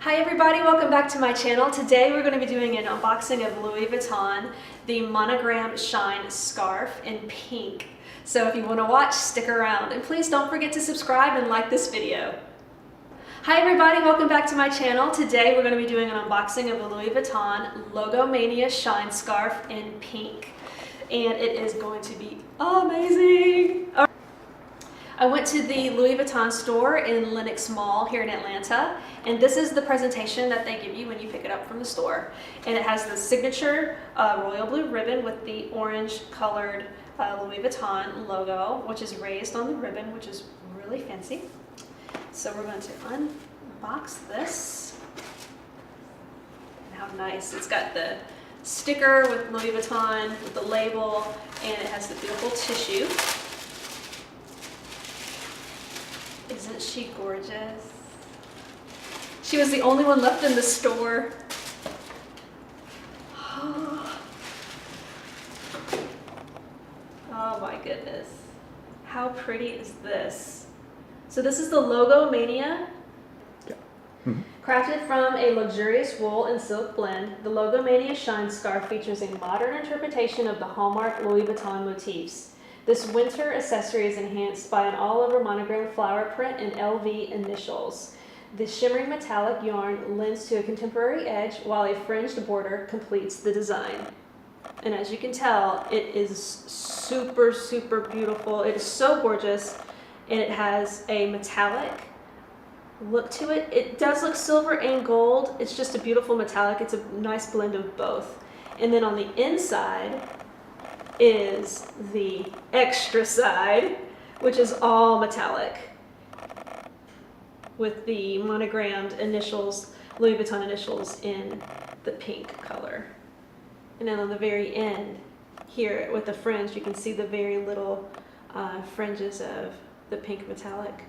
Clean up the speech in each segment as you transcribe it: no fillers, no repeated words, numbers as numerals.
Hi everybody, welcome back to my channel. Today we're going to be doing an unboxing of Louis Vuitton, the Monogram Shine Scarf in pink. So if you want to watch, stick around. And please don't forget to subscribe and like this video. Hi everybody, welcome back to my channel. Today we're going to be doing an unboxing of the Louis Vuitton Logomania Shine Scarf in pink. And it is going to be amazing! I went to the Louis Vuitton store in Lenox Mall here in Atlanta, and this is the presentation that they give you when you pick it up from the store. And it has the signature royal blue ribbon with the orange colored Louis Vuitton logo, which is raised on the ribbon, which is really fancy. So we're going to unbox this. And how nice. It's got the sticker with Louis Vuitton, with the label, and it has the beautiful tissue. Isn't she gorgeous? She was the only one left in the store. Oh my goodness. How pretty is this? So this is the Logomania. Crafted from a luxurious wool and silk blend, the Logomania Shine Scarf features a modern interpretation of the hallmark Louis Vuitton motifs. This winter accessory is enhanced by an all-over monogram flower print and LV initials. The shimmering metallic yarn lends to a contemporary edge, while a fringed border completes the design. And as you can tell, it is super, super beautiful. It is so gorgeous, and it has a metallic look to it. It does look silver and gold. It's just a beautiful metallic. It's a nice blend of both. And then on the inside is the extra side, which is all metallic with the monogrammed initials, Louis Vuitton initials, in the pink color. And then on the very end here with the fringe, you can see the very little fringes of the pink metallic.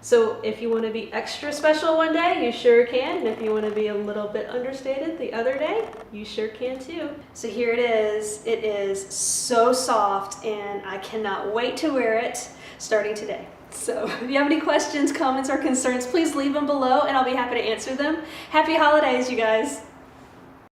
So if you want to be extra special one day, you sure can. And if you want to be a little bit understated the other day, you sure can too. So here it is. It is so soft, and I cannot wait to wear it starting today. So if you have any questions, comments, or concerns, please leave them below and I'll be happy to answer them. Happy holidays, you guys.